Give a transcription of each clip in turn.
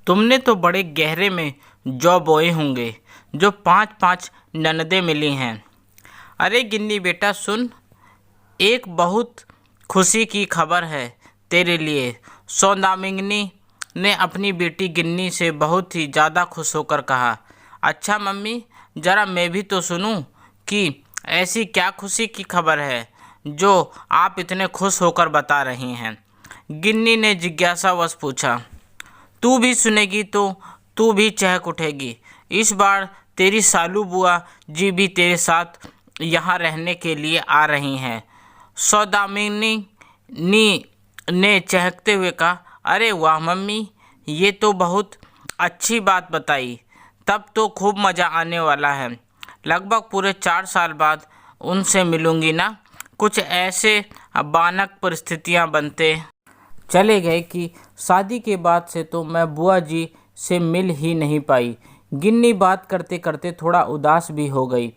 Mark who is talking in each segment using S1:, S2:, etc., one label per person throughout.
S1: तुमने तो बड़े गहरे में जौ बोए होंगे जो 5-5 ननदें मिली हैं। अरे गिन्नी बेटा सुन, एक बहुत खुशी की खबर है तेरे लिए। सौदामिनी ने अपनी बेटी गिन्नी से बहुत ही ज़्यादा खुश होकर कहा। अच्छा मम्मी, ज़रा मैं भी तो सुनूं कि ऐसी क्या खुशी की खबर है जो आप इतने खुश होकर बता रही हैं। गिन्नी ने जिज्ञासावश पूछा। तू भी सुनेगी तो तू भी चहक उठेगी। इस बार तेरी सालू बुआ जी भी तेरे साथ यहाँ रहने के लिए आ रही हैं। सौदामिनी ने चहकते हुए कहा। अरे वाह मम्मी, ये तो बहुत अच्छी बात बताई। तब तो खूब मज़ा आने वाला है। लगभग पूरे 4 साल बाद उनसे मिलूंगी ना। कुछ ऐसे भयानक परिस्थितियाँ बनते चले गए कि शादी के बाद से तो मैं बुआ जी से मिल ही नहीं पाई। गिन्नी बात करते करते थोड़ा उदास भी हो गई।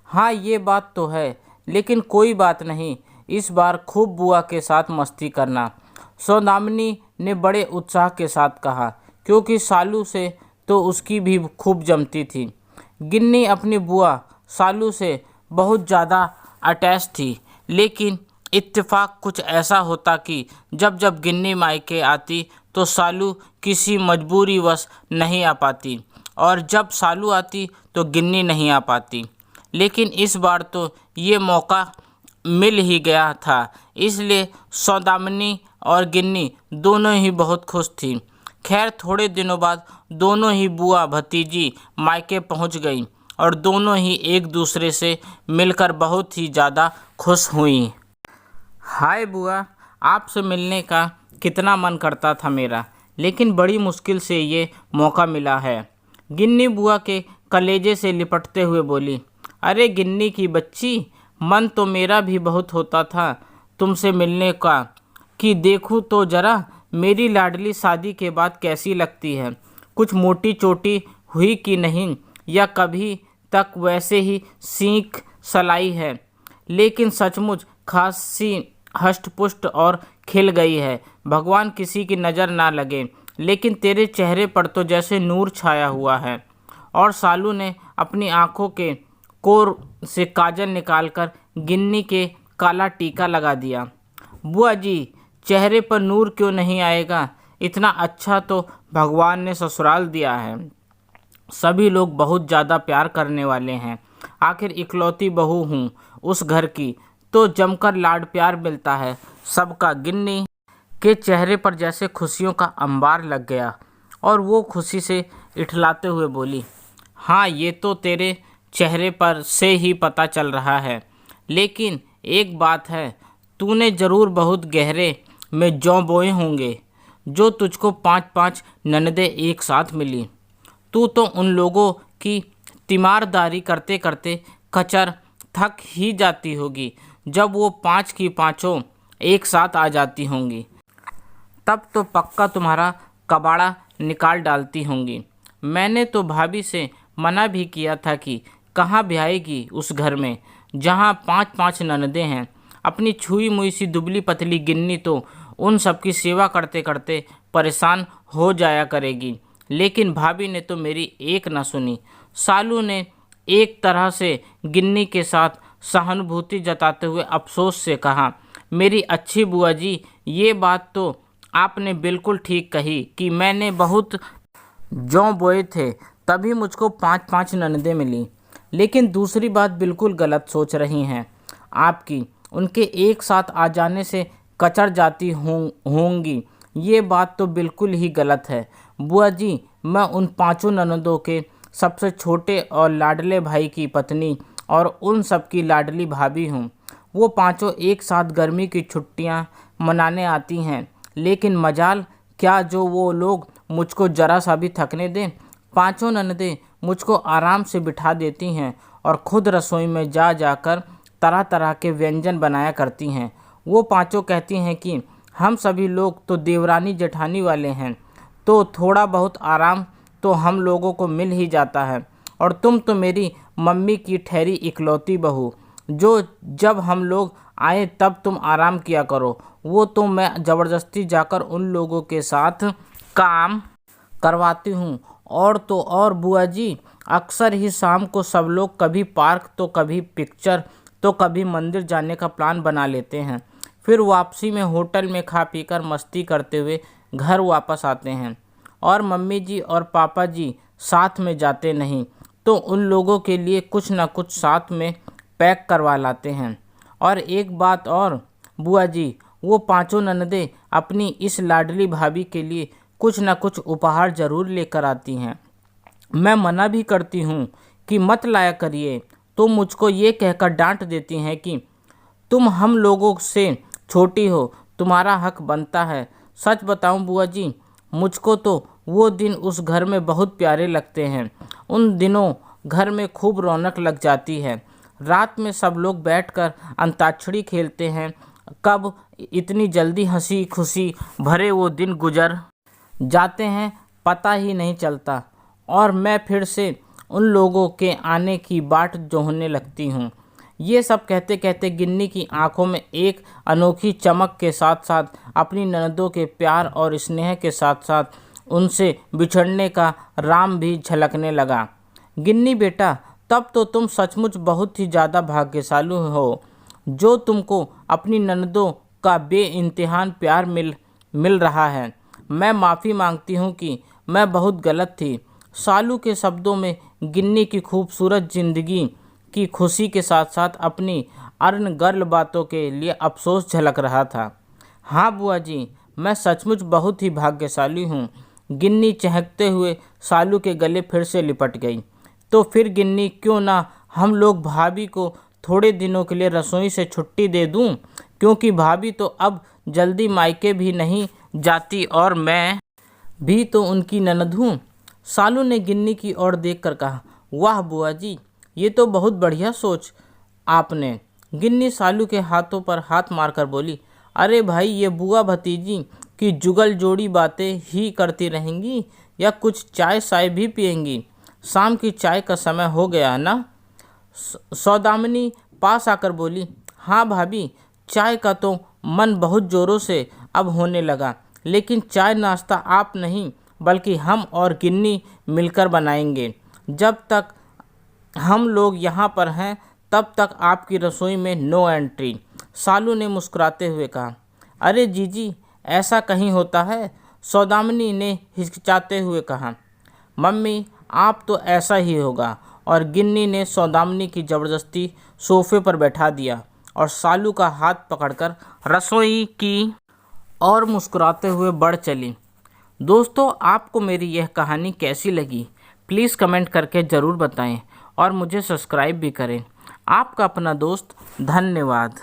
S1: हाँ ये बात तो है, लेकिन कोई बात नहीं, इस बार खूब बुआ के साथ मस्ती करना, सौदामिनी ने बड़े उत्साह के साथ कहा, क्योंकि सालू से तो उसकी भी खूब जमती थी। गिन्नी अपनी बुआ सालू से बहुत ज़्यादा अटैच थी, लेकिन इत्तेफाक कुछ ऐसा होता कि जब जब गिन्नी मायके आती तो सालू किसी मजबूरीवश नहीं आ पाती, और जब सालू आती तो गिन्नी नहीं आ पाती। लेकिन इस बार तो ये मौका मिल ही गया था, इसलिए सौदामिनी और गिन्नी दोनों ही बहुत खुश थीं। खैर थोड़े दिनों बाद दोनों ही बुआ भतीजी मायके पहुंच गईं और दोनों ही एक दूसरे से मिलकर बहुत ही ज़्यादा खुश हुईं। हाय बुआ, आपसे मिलने का कितना मन करता था मेरा, लेकिन बड़ी मुश्किल से ये मौका मिला है। गिन्नी बुआ के कलेजे से लिपटते हुए बोली। अरे गिन्नी की बच्ची, मन तो मेरा भी बहुत होता था तुमसे मिलने का, कि देखूं तो ज़रा मेरी लाडली शादी के बाद कैसी लगती है। कुछ मोटी चोटी हुई कि नहीं, या कभी तक वैसे ही सीख सलाई है, लेकिन सचमुच खासी हष्टपुष्ट और खिल गई है। भगवान किसी की नज़र ना लगे, लेकिन तेरे चेहरे पर तो जैसे नूर छाया हुआ है। और सालू ने अपनी आंखों के कोर से काजल निकालकर गिन्नी के काला टीका लगा दिया। बुआ जी, चेहरे पर नूर क्यों नहीं आएगा? इतना अच्छा तो भगवान ने ससुराल दिया है। सभी लोग बहुत ज़्यादा प्यार करने वाले हैं। आखिर इकलौती बहू हूँ उस घर की, तो जमकर लाड प्यार मिलता है सबका। गिन्नी के चेहरे पर जैसे खुशियों का अंबार लग गया और वो खुशी से इठलाते हुए बोली। हाँ ये तो तेरे चेहरे पर से ही पता चल रहा है, लेकिन एक बात है, तूने ज़रूर बहुत गहरे में जौ बोए होंगे जो तुझको 5-5 ननदें एक साथ मिली। तू तो उन लोगों की तीमारदारी करते करते कचर थक ही जाती होगी जब वो 5 की 5 एक साथ आ जाती होंगी। तब तो पक्का तुम्हारा कबाड़ा निकाल डालती होंगी। मैंने तो भाभी से मना भी किया था कि कहाँ ब्याहेगी उस घर में जहाँ 5-5 ननदें हैं। अपनी छुई मुई सी दुबली पतली गिन्नी तो उन सब की सेवा करते करते परेशान हो जाया करेगी, लेकिन भाभी ने तो मेरी एक न सुनी। सालू ने एक तरह से गिन्नी के साथ सहानुभूति जताते हुए अफसोस से कहा। मेरी अच्छी बुआ जी, ये बात तो आपने बिल्कुल ठीक कही कि मैंने बहुत जौ बोए थे तभी मुझको 5-5 ननदें मिली, लेकिन दूसरी बात बिल्कुल गलत सोच रही हैं आपकी। उनके एक साथ आ जाने से कचर जाती होंगी, ये बात तो बिल्कुल ही गलत है। बुआ जी, मैं उन 5 ननदों के सबसे छोटे और लाडले भाई की पत्नी और उन सब की लाडली भाभी हूँ। वो 5 एक साथ गर्मी की छुट्टियाँ मनाने आती हैं, लेकिन मजाल क्या जो वो लोग मुझको ज़रा सा भी थकने दें। 5 ननदें मुझको आराम से बिठा देती हैं और ख़ुद रसोई में जा जाकर तरह तरह के व्यंजन बनाया करती हैं। वो 5 कहती हैं कि हम सभी लोग तो देवरानी जेठानी वाले हैं, तो थोड़ा बहुत आराम तो हम लोगों को मिल ही जाता है। और तुम तो मेरी मम्मी की ठहरी इकलौती बहू, जो जब हम लोग आए तब तुम आराम किया करो। वो तो मैं ज़बरदस्ती जाकर उन लोगों के साथ काम करवाती हूँ। और तो और बुआ जी, अक्सर ही शाम को सब लोग कभी पार्क तो कभी पिक्चर तो कभी मंदिर जाने का प्लान बना लेते हैं। फिर वापसी में होटल में खा पीकर मस्ती करते हुए घर वापस आते हैं। और मम्मी जी और पापा जी साथ में जाते नहीं तो उन लोगों के लिए कुछ न कुछ साथ में पैक करवा लाते हैं। और एक बात और बुआ जी, वो पांचों ननदें अपनी इस लाडली भाभी के लिए कुछ न कुछ उपहार जरूर लेकर आती हैं। मैं मना भी करती हूँ कि मत लाया करिए, तो मुझको ये कहकर डांट देती हैं कि तुम हम लोगों से छोटी हो, तुम्हारा हक बनता है। सच बताऊं बुआ जी, मुझको तो वो दिन उस घर में बहुत प्यारे लगते हैं। उन दिनों घर में खूब रौनक लग जाती है। रात में सब लोग बैठकर अंताक्षरी खेलते हैं। कब इतनी जल्दी हंसी खुशी भरे वो दिन गुजर जाते हैं पता ही नहीं चलता। और मैं फिर से उन लोगों के आने की बाट जोहने लगती हूँ। ये सब कहते कहते गिन्नी की आंखों में एक अनोखी चमक के साथ साथ अपनी ननदों के प्यार और स्नेह के साथ साथ उनसे बिछड़ने का राम भी झलकने लगा। गिन्नी बेटा, तब तो तुम सचमुच बहुत ही ज़्यादा भाग्यशाली हो जो तुमको अपनी ननदों का बेइंतहान प्यार मिल रहा है। मैं माफ़ी मांगती हूँ कि मैं बहुत गलत थी। सालू के शब्दों में गिन्नी की खूबसूरत ज़िंदगी की खुशी के साथ साथ अपनी अनर्गल बातों के लिए अफसोस झलक रहा था। हाँ बुआ जी, मैं सचमुच बहुत ही भाग्यशाली हूँ। गिन्नी चहकते हुए सालू के गले फिर से लिपट गई। तो फिर गिन्नी, क्यों ना हम लोग भाभी को थोड़े दिनों के लिए रसोई से छुट्टी दे दूँ, क्योंकि भाभी तो अब जल्दी मायके भी नहीं जाती और मैं भी तो उनकी ननद हूँ। सालू ने गिन्नी की ओर देखकर कहा, वाह बुआ जी, ये तो बहुत बढ़िया सोच आपने। गिन्नी सालू के हाथों पर हाथ मारकर बोली, अरे भाई, ये बुआ भतीजी की जुगल जोड़ी बातें ही करती रहेंगी या कुछ चाय साय भी पियेंगी? शाम की चाय का समय हो गया ना? सौदामिनी पास आकर बोली, हाँ भाभी, चाय का तो मन बहुत ज़ोरों से अब होने लगा, लेकिन चाय नाश्ता आप नहीं बल्कि हम और गिन्नी मिलकर बनाएंगे। जब तक हम लोग यहाँ पर हैं तब तक आपकी रसोई में नो एंट्री। सालू ने मुस्कुराते हुए कहा। अरे जीजी, ऐसा कहीं होता है? सौदामिनी ने हिचकिचाते हुए कहा। मम्मी, आप तो ऐसा ही होगा। और गिन्नी ने सौदामिनी की ज़बरदस्ती सोफे पर बैठा दिया और सालू का हाथ पकड़कर रसोई की और मुस्कुराते हुए बढ़ चली। दोस्तों, आपको मेरी यह कहानी कैसी लगी? प्लीज़ कमेंट करके ज़रूर बताएं और मुझे सब्सक्राइब भी करें। आपका अपना दोस्त, धन्यवाद।